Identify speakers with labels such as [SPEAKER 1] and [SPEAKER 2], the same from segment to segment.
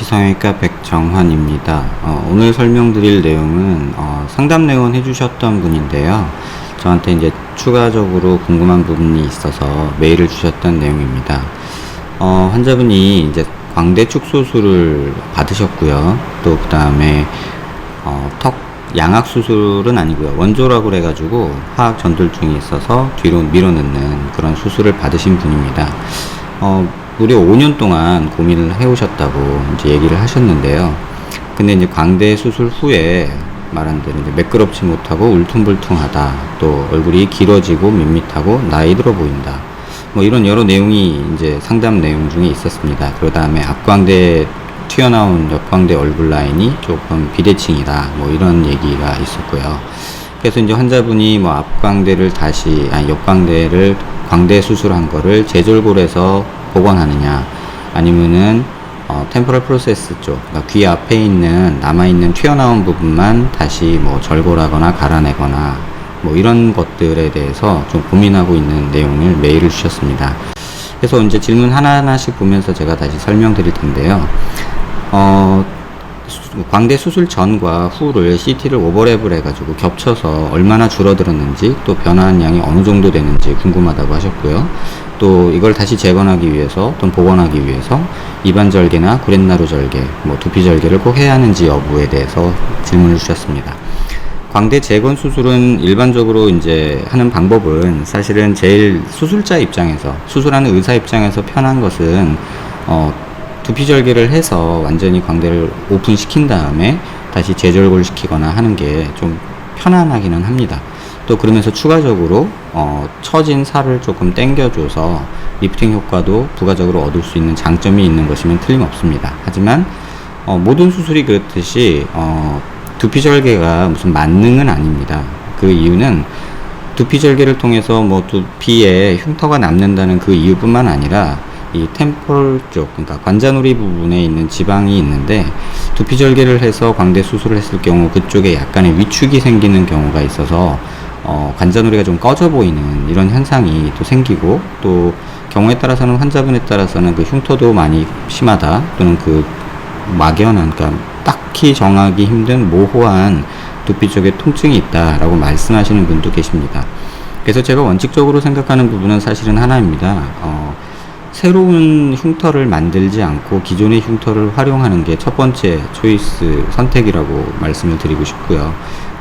[SPEAKER 1] 성형외과 백정환입니다. 오늘 설명드릴 내용은 상담 내원 해주셨던 분인데요. 저한테 이제 추가적으로 궁금한 부분이 있어서 메일을 주셨던 내용입니다. 환자분이 이제 광대 축소술을 받으셨고요. 또 그 다음에 턱 양악 수술은 아니고요. 원조라고 그래가지고 화학 전돌증이 있어서 뒤로 밀어넣는 그런 수술을 받으신 분입니다. 무려 5년 동안 고민을 해오셨다고 이제 얘기를 하셨는데요. 근데 이제 광대 수술 후에 말한 대로 이제 매끄럽지 못하고 울퉁불퉁하다. 또 얼굴이 길어지고 밋밋하고 나이 들어 보인다. 뭐 이런 여러 내용이 이제 상담 내용 중에 있었습니다. 그 다음에 앞광대 튀어나온 옆광대 얼굴 라인이 조금 비대칭이다. 뭐 이런 얘기가 있었고요. 그래서 이제 환자분이 뭐 앞광대를 옆광대를 광대 수술한 거를 재절골해서 복원하느냐, 아니면은 템포럴 프로세스 쪽, 그러니까 귀 앞에 있는 남아있는 튀어나온 부분만 다시 뭐 절골하거나 갈아내거나 뭐 이런 것들에 대해서 좀 고민하고 있는 내용을 메일을 주셨습니다. 그래서 이제 질문 하나하나씩 보면서 제가 다시 설명드릴 텐데요. 광대 수술 전과 후를 CT를 오버랩을 해가지고 겹쳐서 얼마나 줄어들었는지, 또 변화한 양이 어느 정도 되는지 궁금하다고 하셨고요. 또 이걸 다시 재건하기 위해서 또는 복원하기 위해서 입안절개나 구렛나루 절개, 뭐 두피절개를 꼭 해야 하는지 여부에 대해서 질문을 주셨습니다. 광대 재건 수술은 일반적으로 이제 하는 방법은 사실은 제일 수술자 입장에서, 수술하는 의사 입장에서 편한 것은 두피절개를 해서 완전히 광대를 오픈시킨 다음에 다시 재절골 시키거나 하는 게 좀 편안하기는 합니다. 또 그러면서 추가적으로 처진 살을 조금 당겨줘서 리프팅 효과도 부가적으로 얻을 수 있는 장점이 있는 것이면 틀림없습니다. 하지만 모든 수술이 그렇듯이 두피절개가 무슨 만능은 아닙니다. 그 이유는 두피절개를 통해서 뭐 두피에 흉터가 남는다는 그 이유뿐만 아니라 이 템폴 쪽, 그러니까 관자놀이 부분에 있는 지방이 있는데, 두피절개를 해서 광대 수술을 했을 경우 그쪽에 약간의 위축이 생기는 경우가 있어서 관자놀이가 좀 꺼져 보이는 이런 현상이 또 생기고, 또 경우에 따라서는 환자분에 따라서는 그 흉터도 많이 심하다, 또는 그 막연한, 그러니까 딱히 정하기 힘든 모호한 두피 쪽에 통증이 있다라고 말씀하시는 분도 계십니다. 그래서 제가 원칙적으로 생각하는 부분은 사실은 하나입니다. 새로운 흉터를 만들지 않고 기존의 흉터를 활용하는 게 첫 번째 초이스 선택이라고 말씀을 드리고 싶고요.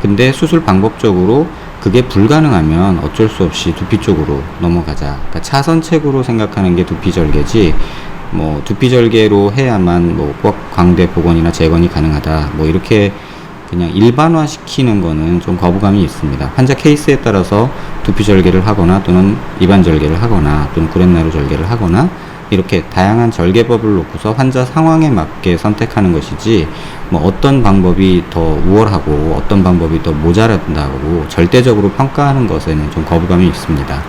[SPEAKER 1] 근데 수술 방법적으로 그게 불가능하면 어쩔 수 없이 두피 쪽으로 넘어가자. 그러니까 차선책으로 생각하는 게 두피절개지, 뭐 두피절개로 해야만 뭐 꼭 광대 복원이나 재건이 가능하다, 뭐 이렇게 그냥 일반화 시키는 거는 좀 거부감이 있습니다. 환자 케이스에 따라서 두피절개를 하거나 또는 입안절개를 하거나 또는 구렛나루 절개를 하거나 이렇게 다양한 절개법을 놓고서 환자 상황에 맞게 선택하는 것이지, 뭐 어떤 방법이 더 우월하고 어떤 방법이 더 모자란다고 절대적으로 평가하는 것에는 좀 거부감이 있습니다.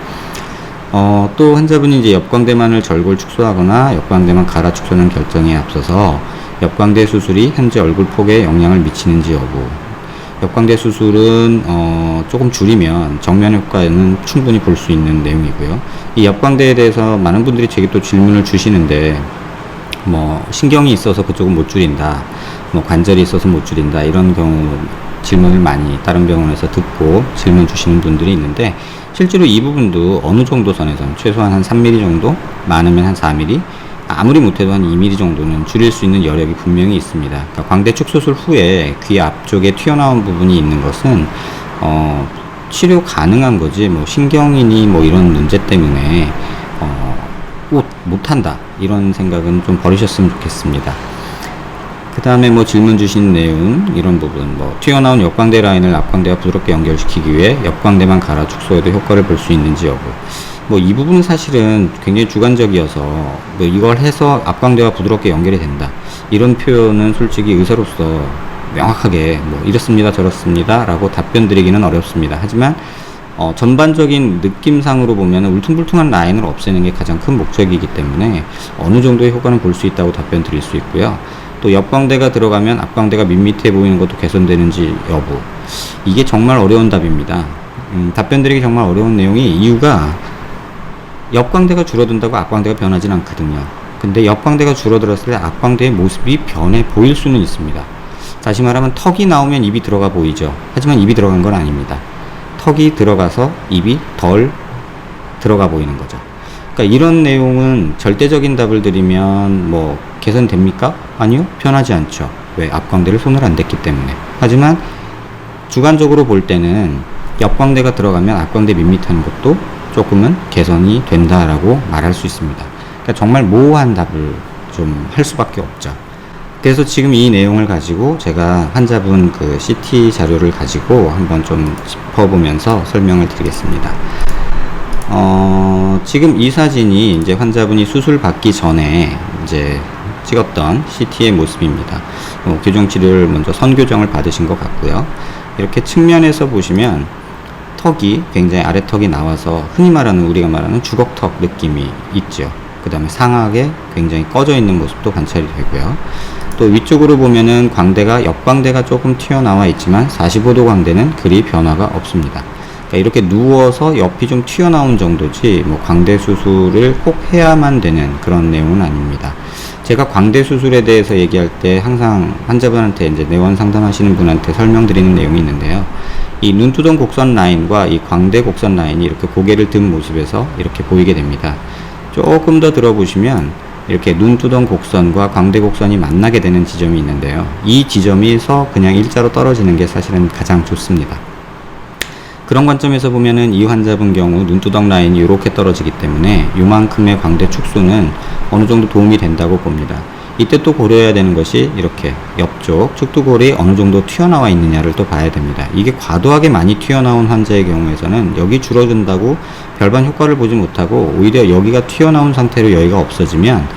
[SPEAKER 1] 또 환자분이 이제 옆광대만을 절골 축소하거나 옆광대만 갈아 축소하는 결정에 앞서서 옆광대 수술이 현재 얼굴 폭에 영향을 미치는지 여부. 옆광대 수술은 조금 줄이면 정면 효과는 충분히 볼 수 있는 내용이고요. 이 옆광대에 대해서 많은 분들이 제게 또 질문을 주시는데, 뭐 신경이 있어서 그쪽은 못 줄인다, 뭐 관절이 있어서 못 줄인다, 이런 경우 질문을 많이 다른 병원에서 듣고 질문 주시는 분들이 있는데, 실제로 이 부분도 어느 정도 선에서는 최소한 한 3mm 정도, 많으면 한 4mm, 아무리 못해도 한 2mm 정도는 줄일 수 있는 여력이 분명히 있습니다. 그러니까 광대 축소술 후에 귀 앞쪽에 튀어나온 부분이 있는 것은 치료 가능한 거지, 뭐 신경이니 뭐 이런 문제 때문에 못한다, 이런 생각은 좀 버리셨으면 좋겠습니다. 그 다음에 뭐 질문 주신 내용, 이런 부분, 뭐 튀어나온 옆광대 라인을 앞광대와 부드럽게 연결시키기 위해 옆광대만 갈아 축소해도 효과를 볼 수 있는지 여부. 뭐 이 부분은 사실은 굉장히 주관적이어서 뭐 이걸 해서 앞광대와 부드럽게 연결이 된다, 이런 표현은 솔직히 의사로서 명확하게 뭐 이렇습니다 저렇습니다 라고 답변 드리기는 어렵습니다. 하지만 전반적인 느낌상으로 보면 울퉁불퉁한 라인을 없애는 게 가장 큰 목적이기 때문에 어느 정도의 효과는 볼 수 있다고 답변 드릴 수 있고요. 또 옆광대가 들어가면 앞광대가 밋밋해 보이는 것도 개선되는지 여부. 이게 정말 어려운 답입니다. 답변 드리기 정말 어려운 내용이, 이유가 옆광대가 줄어든다고 앞광대가 변하진 않거든요. 근데 옆광대가 줄어들었을 때 앞광대의 모습이 변해 보일 수는 있습니다. 다시 말하면 턱이 나오면 입이 들어가 보이죠. 하지만 입이 들어간 건 아닙니다. 턱이 들어가서 입이 덜 들어가 보이는 거죠. 그러니까 이런 내용은 절대적인 답을 드리면 뭐 개선됩니까? 아니요, 변하지 않죠. 왜? 앞광대를 손을 안 댔기 때문에. 하지만 주관적으로 볼 때는 옆광대가 들어가면 앞광대 밋밋한 것도 조금은 개선이 된다라고 말할 수 있습니다. 그러니까 정말 모호한 답을 좀 할 수밖에 없죠. 그래서 지금 이 내용을 가지고 제가 환자분 그 CT 자료를 가지고 한번 좀 짚어보면서 설명을 드리겠습니다. 지금 이 사진이 이제 환자분이 수술 받기 전에 이제 찍었던 CT의 모습입니다. 교정 치료를 먼저 선교정을 받으신 것 같고요. 이렇게 측면에서 보시면 턱이 굉장히 아래턱이 나와서 흔히 말하는, 우리가 말하는 주걱턱 느낌이 있죠. 그 다음에 상하게 굉장히 꺼져 있는 모습도 관찰이 되고요. 또 위쪽으로 보면은 광대가, 옆광대가 조금 튀어나와 있지만 45도 광대는 그리 변화가 없습니다. 그러니까 이렇게 누워서 옆이 좀 튀어나온 정도지 뭐 광대 수술을 꼭 해야만 되는 그런 내용은 아닙니다. 제가 광대 수술에 대해서 얘기할 때 항상 환자분한테, 이제 내원 상담하시는 분한테 설명드리는 내용이 있는데요. 이 눈두덩 곡선 라인과 이 광대 곡선 라인이 이렇게 고개를 든 모습에서 이렇게 보이게 됩니다. 조금 더 들어보시면 이렇게 눈두덩 곡선과 광대 곡선이 만나게 되는 지점이 있는데요. 이 지점에서 그냥 일자로 떨어지는 게 사실은 가장 좋습니다. 그런 관점에서 보면은 이 환자분 경우 눈두덩 라인이 이렇게 떨어지기 때문에 요만큼의 광대 축소는 어느 정도 도움이 된다고 봅니다. 이때 또 고려해야 되는 것이 이렇게 옆쪽 측두골이 어느 정도 튀어나와 있느냐를 또 봐야 됩니다. 이게 과도하게 많이 튀어나온 환자의 경우에서는 여기 줄어든다고 별반 효과를 보지 못하고 오히려 여기가 튀어나온 상태로 여기가 없어지면,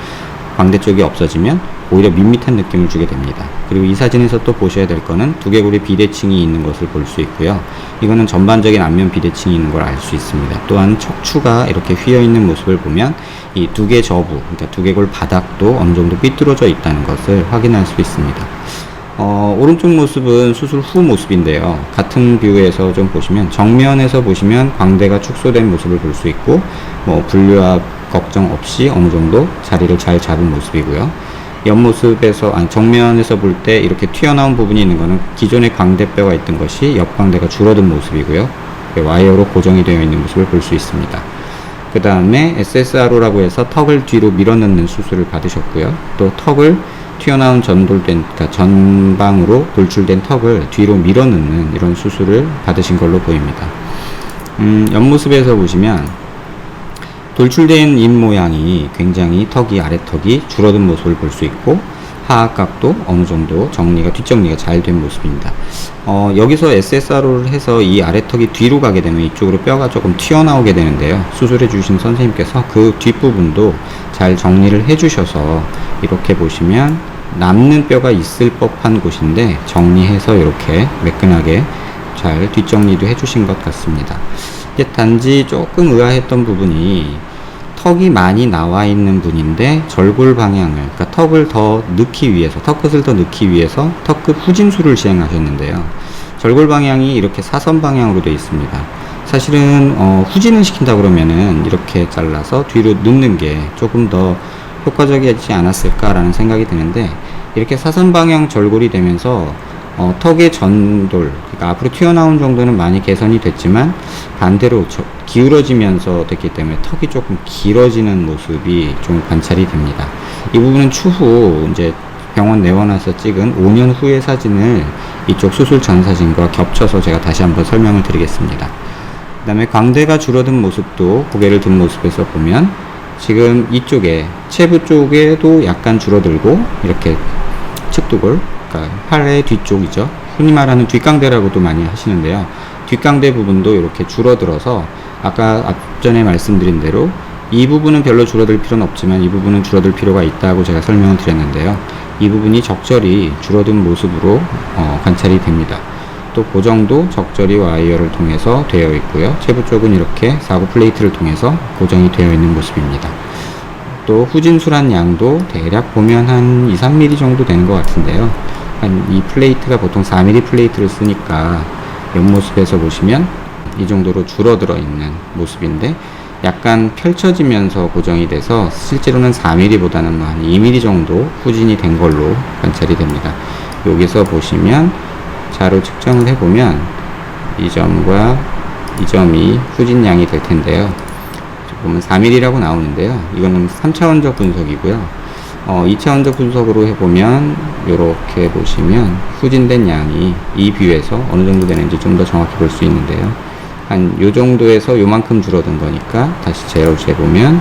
[SPEAKER 1] 광대 쪽이 없어지면 오히려 밋밋한 느낌을 주게 됩니다. 그리고 이 사진에서 또 보셔야 될 거는 두개골의 비대칭이 있는 것을 볼 수 있고요. 이거는 전반적인 안면 비대칭이 있는 걸 알 수 있습니다. 또한 척추가 이렇게 휘어 있는 모습을 보면 이 두개 저부, 그러니까 두개골 바닥도 어느 정도 삐뚤어져 있다는 것을 확인할 수 있습니다. 오른쪽 모습은 수술 후 모습인데요. 같은 뷰에서 좀 보시면, 정면에서 보시면 광대가 축소된 모습을 볼 수 있고, 뭐 분류압 걱정 없이 어느 정도 자리를 잘 잡은 모습이고요. 옆모습에서, 정면에서 볼 때 이렇게 튀어나온 부분이 있는 거는 기존의 광대뼈가 있던 것이 옆광대가 줄어든 모습이고요. 와이어로 고정이 되어 있는 모습을 볼 수 있습니다. 그 다음에 SSRO라고 해서 턱을 뒤로 밀어넣는 수술을 받으셨고요. 또 턱을 튀어나온 그러니까 전방으로 돌출된 턱을 뒤로 밀어넣는 이런 수술을 받으신 걸로 보입니다. 옆모습에서 보시면 돌출된 입 모양이 굉장히 아래턱이 줄어든 모습을 볼 수 있고, 하악각도 어느 정도 뒷정리가 잘 된 모습입니다. 여기서 SSRO를 해서 이 아래턱이 뒤로 가게 되면 이쪽으로 뼈가 조금 튀어나오게 되는데요. 수술해 주신 선생님께서 그 뒷부분도 잘 정리를 해 주셔서 이렇게 보시면 남는 뼈가 있을 법한 곳인데 정리해서 이렇게 매끈하게 잘 뒷정리도 해 주신 것 같습니다. 단지 조금 의아했던 부분이, 턱이 많이 나와 있는 분인데 절골 방향을, 그러니까 턱을 더 넣기 위해서, 턱끝을 더 넣기 위해서 턱끝 후진술을 시행하셨는데요. 절골 방향이 이렇게 사선 방향으로 되어 있습니다. 사실은 후진을 시킨다 그러면은 이렇게 잘라서 뒤로 넣는 게 조금 더 효과적이지 않았을까라는 생각이 드는데, 이렇게 사선 방향 절골이 되면서 턱의 전돌, 그러니까 앞으로 튀어나온 정도는 많이 개선이 됐지만 반대로 기울어지면서 됐기 때문에 턱이 조금 길어지는 모습이 좀 관찰이 됩니다. 이 부분은 추후 이제 병원 내원해서 찍은 5년 후의 사진을 이쪽 수술 전 사진과 겹쳐서 제가 다시 한번 설명을 드리겠습니다. 그 다음에 광대가 줄어든 모습도 고개를 든 모습에서 보면 지금 이쪽에 체부 쪽에도 약간 줄어들고, 이렇게 측두골, 그러니까 팔의 뒤쪽이죠. 흔히 말하는 뒷광대라고도 많이 하시는데요. 뒷광대 부분도 이렇게 줄어들어서, 아까 앞전에 말씀드린 대로 이 부분은 별로 줄어들 필요는 없지만 이 부분은 줄어들 필요가 있다고 제가 설명을 드렸는데요. 이 부분이 적절히 줄어든 모습으로 관찰이 됩니다. 또 고정도 적절히 와이어를 통해서 되어 있고요. 체부 쪽은 이렇게 사구 플레이트를 통해서 고정이 되어 있는 모습입니다. 또 후진술한 양도 대략 보면 한 2, 3mm 정도 되는 것 같은데요. 이 플레이트가 보통 4mm 플레이트를 쓰니까 옆모습에서 보시면 이 정도로 줄어들어 있는 모습인데, 약간 펼쳐지면서 고정이 돼서 실제로는 4mm보다는 뭐 한 2mm 정도 후진이 된 걸로 관찰이 됩니다. 여기서 보시면 자로 측정을 해보면 이 점과 이 점이 후진량이 될 텐데요. 보면 4mm라고 나오는데요. 이거는 3차원적 분석이고요. 2차원적 분석으로 해보면 이렇게 보시면 후진된 양이 이 뷰에서 어느 정도 되는지 좀 더 정확히 볼 수 있는데요. 한 요 정도에서 요만큼 줄어든 거니까 다시 제로 재보면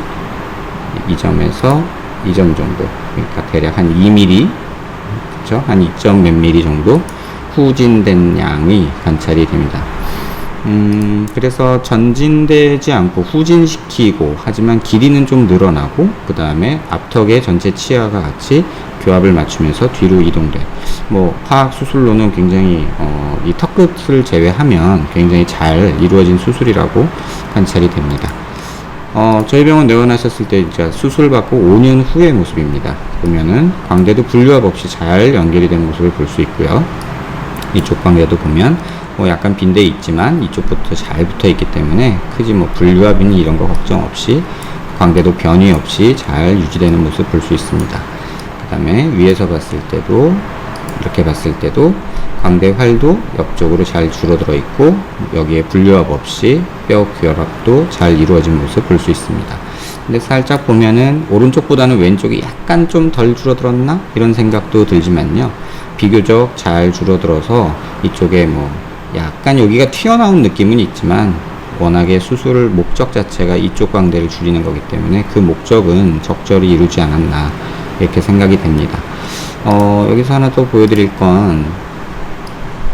[SPEAKER 1] 이 점에서 이 점 정도, 그러니까 대략 한 2mm, 그쵸? 한 2점 몇 mm 정도 후진된 양이 관찰이 됩니다. 그래서 전진되지 않고 후진시키고, 하지만 길이는 좀 늘어나고, 그 다음에 앞턱의 전체 치아가 같이 교합을 맞추면서 뒤로 이동돼. 뭐 화학 수술로는 굉장히 이 턱끝을 제외하면 굉장히 잘 이루어진 수술이라고 관찰이 됩니다. 저희 병원 내원하셨을 때 이제 수술 받고 5년 후의 모습입니다. 보면은 광대도 분류압 없이 잘 연결이 된 모습을 볼 수 있고요. 이쪽 광대도 보면 뭐 약간 빈대 있지만 이쪽부터 잘 붙어 있기 때문에 크지 뭐 분류압이니 이런 거 걱정 없이 광대도 변이 없이 잘 유지되는 모습 볼 수 있습니다. 그 다음에 위에서 봤을 때도, 이렇게 봤을 때도 광대 활도 옆쪽으로 잘 줄어들어 있고, 여기에 분류압 없이 뼈 결합도 잘 이루어진 모습 볼 수 있습니다. 근데 살짝 보면은 오른쪽보다는 왼쪽이 약간 좀 덜 줄어들었나? 이런 생각도 들지만요. 비교적 잘 줄어들어서 이쪽에 뭐 약간 여기가 튀어나온 느낌은 있지만, 워낙에 수술 목적 자체가 이쪽 광대를 줄이는 거기 때문에 그 목적은 적절히 이루지 않았나, 이렇게 생각이 됩니다. 여기서 하나 더 보여드릴 건,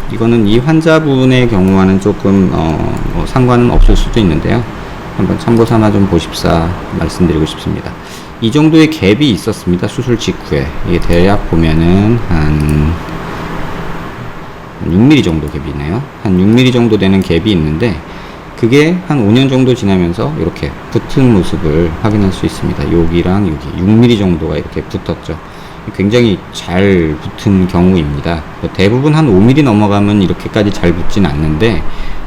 [SPEAKER 1] 이거는 이 환자분의 경우와는 조금 뭐 상관은 없을 수도 있는데요. 한번 참고 삼아 좀 보십사 말씀드리고 싶습니다. 이 정도의 갭이 있었습니다. 수술 직후에. 이게 대략 보면은 한 6mm 정도 갭이네요. 한 6mm 정도 되는 갭이 있는데, 그게 한 5년 정도 지나면서 이렇게 붙은 모습을 확인할 수 있습니다. 여기랑 여기 6mm 정도가 이렇게 붙었죠. 굉장히 잘 붙은 경우입니다. 대부분 한 5mm 넘어가면 이렇게까지 잘 붙진 않는데,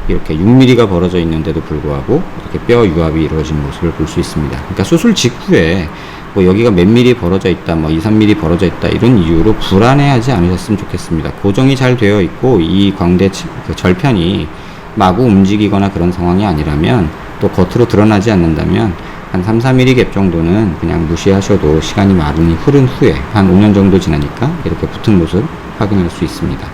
[SPEAKER 1] 이렇게 6mm가 벌어져 있는데도 불구하고 이렇게 뼈 유합이 이루어진 모습을 볼 수 있습니다. 그러니까 수술 직후에 뭐 여기가 몇 mm 벌어져 있다, 뭐 2, 3mm 벌어져 있다, 이런 이유로 불안해하지 않으셨으면 좋겠습니다. 고정이 잘 되어 있고 이 광대 절편이 마구 움직이거나 그런 상황이 아니라면, 또 겉으로 드러나지 않는다면 한 3, 4mm 갭 정도는 그냥 무시하셔도 시간이 많이 흐른 후에 한 5년 정도 지나니까 이렇게 붙은 모습 확인할 수 있습니다.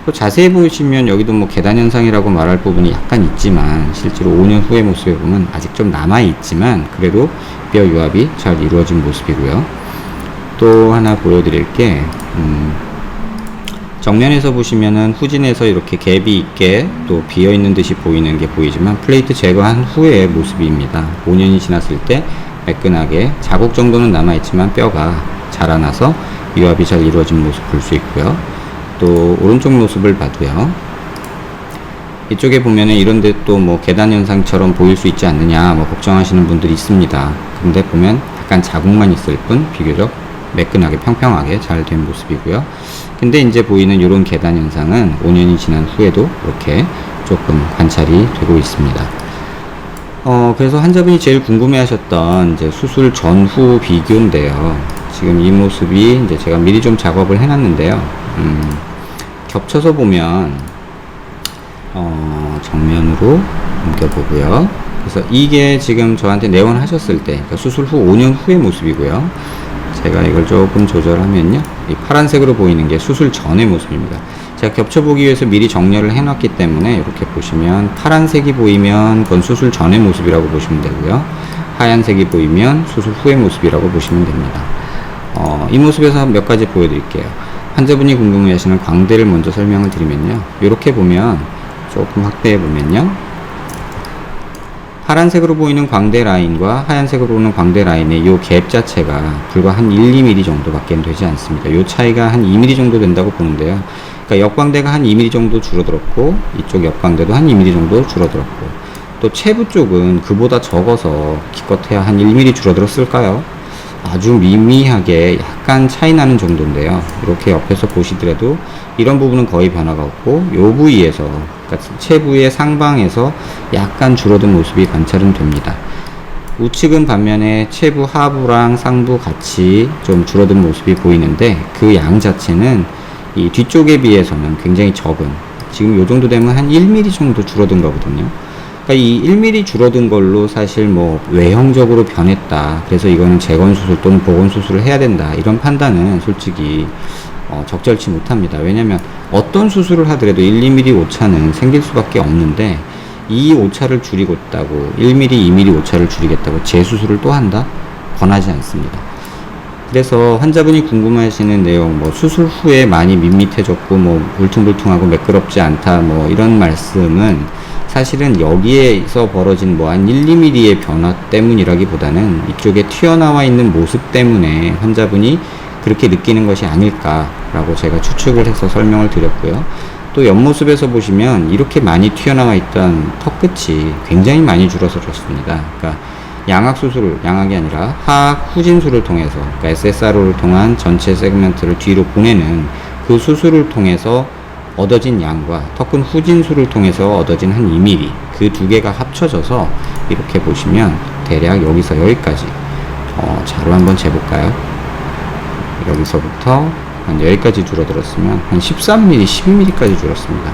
[SPEAKER 1] 또 자세히 보시면 여기도 뭐 계단 현상이라고 말할 부분이 약간 있지만, 실제로 5년 후의 모습에 보면 아직 좀 남아 있지만 그래도 뼈 유합이 잘 이루어진 모습이고요. 또 하나 보여드릴 게, 정면에서 보시면은 후진에서 이렇게 갭이 있게 또 비어 있는 듯이 보이는 게 보이지만, 플레이트 제거한 후의 모습입니다. 5년이 지났을 때 매끈하게 자국 정도는 남아 있지만 뼈가 자라나서 유합이 잘 이루어진 모습 볼 수 있고요. 또 오른쪽 모습을 봐도요, 이쪽에 보면은 이런데 또 뭐 계단 현상처럼 보일 수 있지 않느냐 뭐 걱정하시는 분들이 있습니다. 근데 보면 약간 자국만 있을 뿐 비교적 매끈하게 평평하게 잘 된 모습이고요. 근데 이제 보이는 이런 계단 현상은 5년이 지난 후에도 이렇게 조금 관찰이 되고 있습니다. 그래서 환자분이 제일 궁금해 하셨던 이제 수술 전후 비교인데요. 지금 이 모습이 이제 제가 미리 좀 작업을 해놨는데요. 겹쳐서 보면, 정면으로 옮겨보고요. 그래서 이게 지금 저한테 내원하셨을 때, 그러니까 수술 후 5년 후의 모습이고요. 제가 이걸 조금 조절하면요, 이 파란색으로 보이는 게 수술 전의 모습입니다. 제가 겹쳐보기 위해서 미리 정렬을 해놨기 때문에 이렇게 보시면 파란색이 보이면 그건 수술 전의 모습이라고 보시면 되고요. 하얀색이 보이면 수술 후의 모습이라고 보시면 됩니다. 이 모습에서 몇 가지 보여드릴게요. 환자분이 궁금해 하시는 광대를 먼저 설명을 드리면요, 이렇게 보면, 조금 확대해 보면요, 파란색으로 보이는 광대 라인과 하얀색으로 보이는 광대 라인의 이 갭 자체가 불과 한 1, 2mm 정도밖에 되지 않습니다. 이 차이가 한 2mm 정도 된다고 보는데요. 그러니까 옆광대가 한 2mm 정도 줄어들었고, 이쪽 옆광대도 한 2mm 정도 줄어들었고, 또 체부 쪽은 그보다 적어서 기껏해야 한 1mm 줄어들었을까요? 아주 미미하게 약간 차이 나는 정도인데요. 이렇게 옆에서 보시더라도 이런 부분은 거의 변화가 없고 요 부위에서, 그러니까 체부의 상방에서 약간 줄어든 모습이 관찰은 됩니다. 우측은 반면에 체부 하부랑 상부 같이 좀 줄어든 모습이 보이는데 그 양 자체는 이 뒤쪽에 비해서는 굉장히 적은, 지금 요 정도 되면 한 1mm 정도 줄어든 거거든요. 그러니까 이 1mm 줄어든 걸로 사실 뭐 외형적으로 변했다, 그래서 이거는 재건 수술 또는 복원 수술을 해야 된다, 이런 판단은 솔직히 적절치 못합니다. 왜냐면 어떤 수술을 하더라도 1, 2mm 오차는 생길 수밖에 없는데 이 오차를 줄이겠다고 1mm, 2mm 오차를 줄이겠다고 재수술을 또 한다? 권하지 않습니다. 그래서 환자분이 궁금하시는 내용, 뭐 수술 후에 많이 밋밋해졌고 뭐 울퉁불퉁하고 매끄럽지 않다, 뭐 이런 말씀은 사실은 여기에서 벌어진 뭐 한 1, 2mm의 변화 때문이라기보다는 이쪽에 튀어나와 있는 모습 때문에 환자분이 그렇게 느끼는 것이 아닐까라고 제가 추측을 해서 설명을 드렸고요. 또 옆모습에서 보시면 이렇게 많이 튀어나와 있던 턱끝이 굉장히 많이 줄어들었습니다. 그러니까 양악수술을, 양악이 아니라 하악 후진술을 통해서, 그러니까 SSRO를 통한 전체 세그먼트를 뒤로 보내는 그 수술을 통해서 얻어진 양과 턱근 후진술을 통해서 얻어진 한 2mm, 그 두 개가 합쳐져서 이렇게 보시면 대략 여기서 여기까지 자로 한번 재볼까요? 여기서부터 한 여기까지 줄어들었으면 한 13mm, 12mm까지 줄었습니다.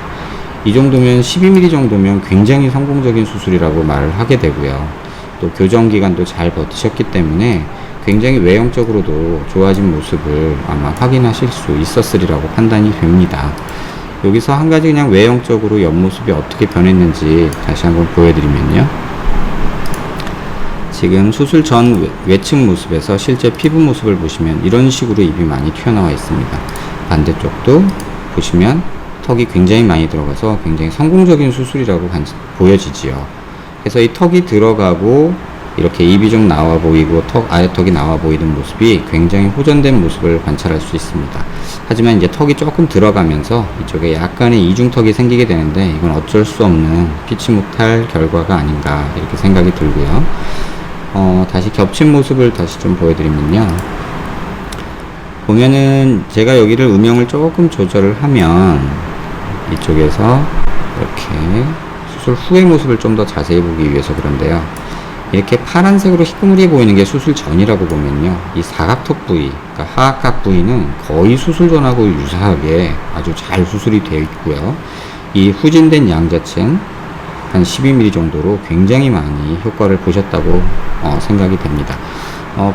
[SPEAKER 1] 이 정도면 12mm 정도면 굉장히 성공적인 수술이라고 말을 하게 되고요. 또 교정 기간도 잘 버티셨기 때문에 굉장히 외형적으로도 좋아진 모습을 아마 확인하실 수 있었으리라고 판단이 됩니다. 여기서 한 가지 그냥 외형적으로 옆모습이 어떻게 변했는지 다시 한번 보여드리면요. 지금 수술 전 외측 모습에서 실제 피부 모습을 보시면 이런 식으로 입이 많이 튀어나와 있습니다. 반대쪽도 보시면 턱이 굉장히 많이 들어가서 굉장히 성공적인 수술이라고 보여지지요. 그래서 이 턱이 들어가고 이렇게 입이 좀 나와 보이고 아래턱이 나와 보이는 모습이 굉장히 호전된 모습을 관찰할 수 있습니다. 하지만 이제 턱이 조금 들어가면서 이쪽에 약간의 이중턱이 생기게 되는데 이건 어쩔 수 없는 피치 못할 결과가 아닌가 이렇게 생각이 들고요. 다시 겹친 모습을 다시 좀 보여드리면요. 보면은 제가 여기를 음영을 조금 조절을 하면 이쪽에서 이렇게 수술 후의 모습을 좀 더 자세히 보기 위해서 그런데요. 이렇게 파란색으로 희끄무리해 보이는 게 수술 전이라고 보면요. 이 사각턱 부위, 그러니까 하악각 부위는 거의 수술 전하고 유사하게 아주 잘 수술이 되어 있고요. 이 후진된 양 자체는 한 12mm 정도로 굉장히 많이 효과를 보셨다고 생각이 됩니다.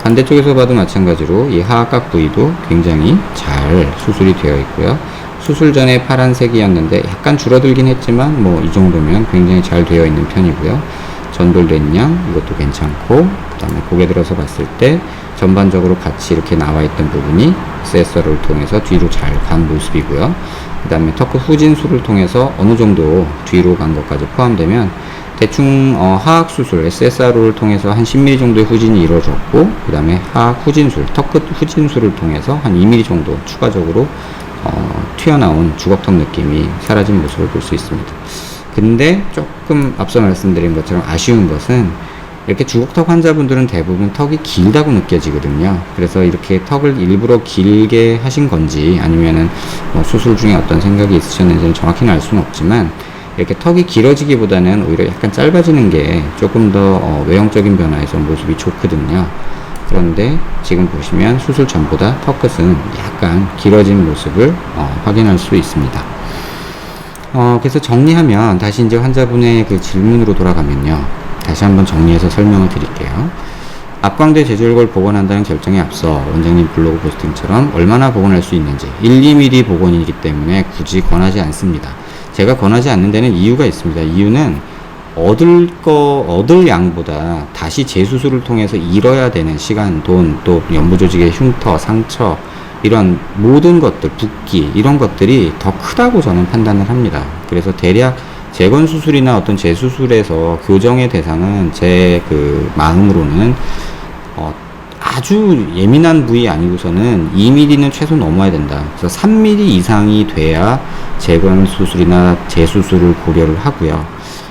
[SPEAKER 1] 반대쪽에서 봐도 마찬가지로 이 하악각 부위도 굉장히 잘 수술이 되어 있고요. 수술 전에 파란색이었는데 약간 줄어들긴 했지만 뭐 이 정도면 굉장히 잘 되어 있는 편이고요. 전돌된 양 이것도 괜찮고, 그 다음에 고개 들어서 봤을 때 전반적으로 같이 이렇게 나와 있던 부분이 SSR을 통해서 뒤로 잘 간 모습이고요. 그 다음에 턱끝 후진술을 통해서 어느 정도 뒤로 간 것까지 포함되면 대충 하악 수술 SSR을 통해서 한 10mm 정도의 후진이 이루어졌고, 그 다음에 하악 후진술, 턱끝 후진술을 통해서 한 2mm 정도 추가적으로 튀어나온 주걱턱 느낌이 사라진 모습을 볼 수 있습니다. 근데 조금 앞서 말씀드린 것처럼 아쉬운 것은 이렇게 주걱턱 환자분들은 대부분 턱이 길다고 느껴지거든요. 그래서 이렇게 턱을 일부러 길게 하신 건지 아니면은 뭐 수술 중에 어떤 생각이 있으셨는지는 정확히는 알 수는 없지만 이렇게 턱이 길어지기보다는 오히려 약간 짧아지는 게 조금 더 외형적인 변화에서 모습이 좋거든요. 그런데 지금 보시면 수술 전보다 턱끝은 약간 길어진 모습을 확인할 수 있습니다. 그래서 정리하면 다시 이제 환자분의 그 질문으로 돌아가면요. 다시 한번 정리해서 설명을 드릴게요. 앞광대 제조혈골 복원한다는 결정에 앞서 원장님 블로그 포스팅처럼 얼마나 복원할 수 있는지 1, 2mm 복원이기 때문에 굳이 권하지 않습니다. 제가 권하지 않는 데는 이유가 있습니다. 이유는 얻을 양보다 다시 재수술을 통해서 잃어야 되는 시간, 돈, 또 연부조직의 흉터, 상처 이런 모든 것들, 붓기 이런 것들이 더 크다고 저는 판단을 합니다. 그래서 대략 재건 수술이나 어떤 재수술에서 교정의 대상은 제 그 마음으로는 아주 예민한 부위 아니고서는 2mm는 최소 넘어야 된다. 그래서 3mm 이상이 돼야 재건 수술이나 재수술을 고려를 하고요.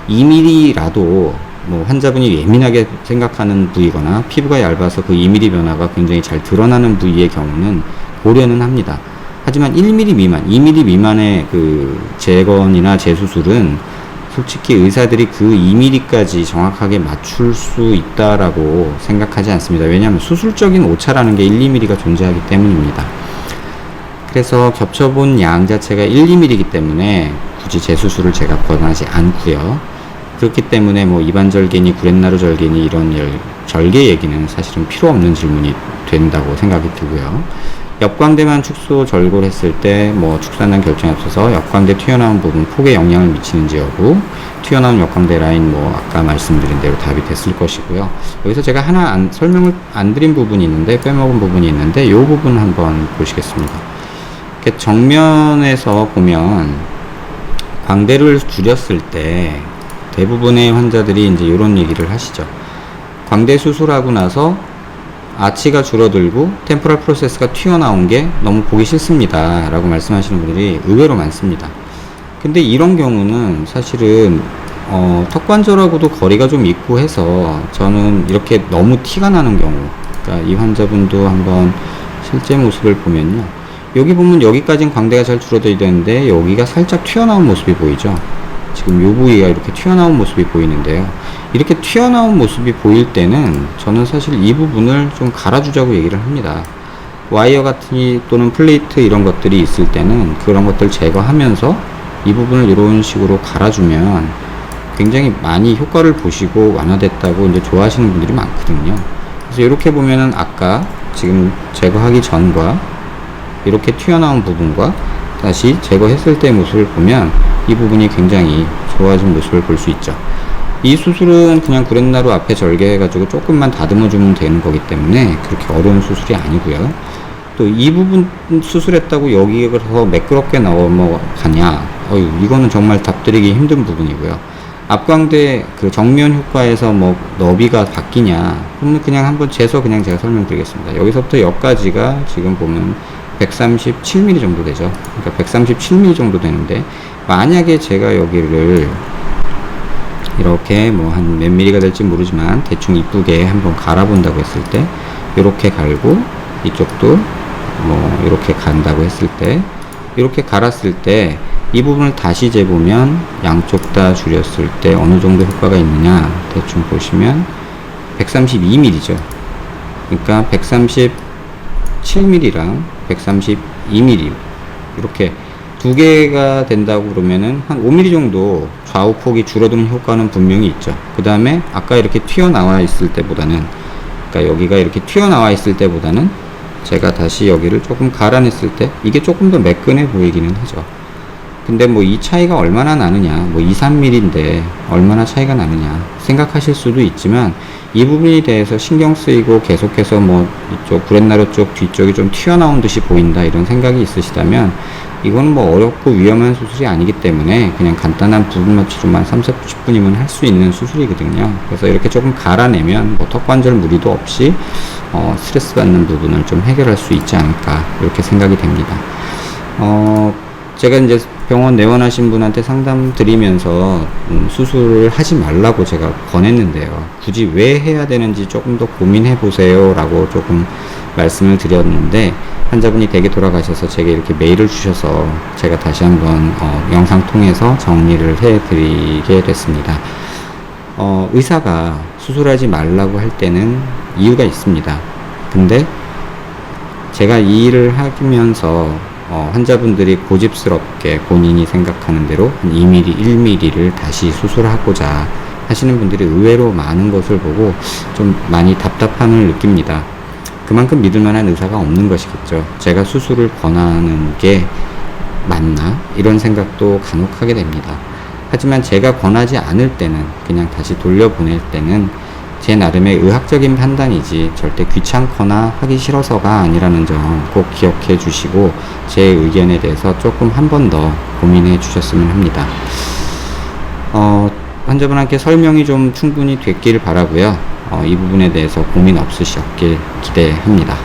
[SPEAKER 1] 2mm라도 뭐 환자분이 예민하게 생각하는 부위거나 피부가 얇아서 그 2mm 변화가 굉장히 잘 드러나는 부위의 경우는 고려는 합니다. 하지만 1mm 미만, 2mm 미만의 그 재건이나 재수술은 솔직히 의사들이 그 2mm까지 정확하게 맞출 수 있다라고 생각하지 않습니다. 왜냐하면 수술적인 오차라는 게 1, 2mm가 존재하기 때문입니다. 그래서 겹쳐본 양 자체가 1, 2mm이기 때문에 굳이 재수술을 제가 권하지 않고요. 그렇기 때문에 뭐 이반절개니 구렛나루 절개니 이런 절개 얘기는 사실은 필요 없는 질문이 된다고 생각이 들고요. 옆광대만 축소 절골 했을 때 뭐 축산단 결정에 앞서서 옆광대 튀어나온 부분 폭에 영향을 미치는지 여부, 튀어나온 옆광대 라인 뭐 아까 말씀드린 대로 답이 됐을 것이고요. 여기서 제가 하나 설명을 안 드린 부분이 있는데, 빼먹은 부분이 있는데 이 부분 한번 보시겠습니다. 이렇게 정면에서 보면 광대를 줄였을 때 대부분의 환자들이 이제 이런 얘기를 하시죠. 광대 수술하고 나서 아치가 줄어들고 템포럴 프로세스가 튀어나온 게 너무 보기 싫습니다 라고 말씀하시는 분들이 의외로 많습니다. 근데 이런 경우는 사실은 턱관절하고도 거리가 좀 있고 해서 저는 이렇게 너무 티가 나는 경우, 그러니까 이 환자분도 한번 실제 모습을 보면요, 여기 보면 여기까지는 광대가 잘 줄어들어야 되는데 여기가 살짝 튀어나온 모습이 보이죠. 지금 요 부위가 이렇게 튀어나온 모습이 보이는데요. 이렇게 튀어나온 모습이 보일 때는 저는 사실 이 부분을 좀 갈아주자고 얘기를 합니다. 와이어 같은 또는 플레이트 이런 것들이 있을 때는 그런 것들 제거하면서 이 부분을 이런 식으로 갈아주면 굉장히 많이 효과를 보시고 완화됐다고 이제 좋아하시는 분들이 많거든요. 그래서 이렇게 보면은 아까 지금 제거하기 전과 이렇게 튀어나온 부분과 다시 제거했을 때 모습을 보면 이 부분이 굉장히 좋아진 모습을 볼 수 있죠. 이 수술은 그냥 구렛나루 앞에 절개해가지고 조금만 다듬어주면 되는 거기 때문에 그렇게 어려운 수술이 아니고요. 또 이 부분 수술했다고 여기에서 매끄럽게 넘어가냐? 이거는 정말 답드리기 힘든 부분이고요. 앞광대 그 정면 효과에서 뭐 너비가 바뀌냐? 그러면 그냥 한번 재서 그냥 제가 설명드리겠습니다. 여기서부터 여기까지가 지금 보면 137mm 정도 되죠. 그러니까 137mm 정도 되는데, 만약에 제가 여기를 이렇게 뭐 한 몇 mm가 될지 모르지만 대충 이쁘게 한번 갈아본다고 했을 때, 이렇게 갈고 이쪽도 뭐 이렇게 간다고 했을 때, 이렇게 갈았을 때 이 부분을 다시 재보면 양쪽 다 줄였을 때 어느 정도 효과가 있느냐 대충 보시면 132mm죠. 그러니까 137mm랑 132mm 이렇게 두 개가 된다고 그러면은 한 5mm 정도 좌우 폭이 줄어드는 효과는 분명히 있죠. 그 다음에 아까 이렇게 튀어나와 있을 때보다는, 그러니까 여기가 이렇게 튀어나와 있을 때보다는 제가 다시 여기를 조금 갈아냈을 때 이게 조금 더 매끈해 보이기는 하죠. 근데 뭐 이 차이가 얼마나 나느냐, 뭐 2, 3mm인데 얼마나 차이가 나느냐 생각하실 수도 있지만, 이 부분에 대해서 신경 쓰이고 계속해서 뭐 이쪽 구렛나루 쪽 뒤쪽이 좀 튀어나온 듯이 보인다 이런 생각이 있으시다면, 이건 뭐 어렵고 위험한 수술이 아니기 때문에 그냥 간단한 부분 마취로만 3, 40분이면 할 수 있는 수술이거든요. 그래서 이렇게 조금 갈아내면 뭐 턱관절 무리도 없이 스트레스 받는 부분을 좀 해결할 수 있지 않을까 이렇게 생각이 됩니다. 제가 이제 병원 내원하신 분한테 상담 드리면서 수술을 하지 말라고 제가 권했는데요. 굳이 왜 해야 되는지 조금 더 고민해 보세요 라고 조금 말씀을 드렸는데, 환자분이 댁에 돌아가셔서 제게 이렇게 메일을 주셔서 제가 다시 한번 영상 통해서 정리를 해 드리게 됐습니다. 의사가 수술하지 말라고 할 때는 이유가 있습니다. 근데 제가 이 일을 하면서 환자분들이 고집스럽게 본인이 생각하는 대로 한 2mm, 1mm를 다시 수술하고자 하시는 분들이 의외로 많은 것을 보고 좀 많이 답답함을 느낍니다. 그만큼 믿을 만한 의사가 없는 것이겠죠. 제가 수술을 권하는 게 맞나? 이런 생각도 간혹 하게 됩니다. 하지만 제가 권하지 않을 때는, 그냥 다시 돌려보낼 때는 제 나름의 의학적인 판단이지 절대 귀찮거나 하기 싫어서가 아니라는 점 꼭 기억해 주시고, 제 의견에 대해서 조금 한 번 더 고민해 주셨으면 합니다. 환자분한테 설명이 좀 충분히 됐길 바라고요. 이 부분에 대해서 고민 없으셨길 기대합니다.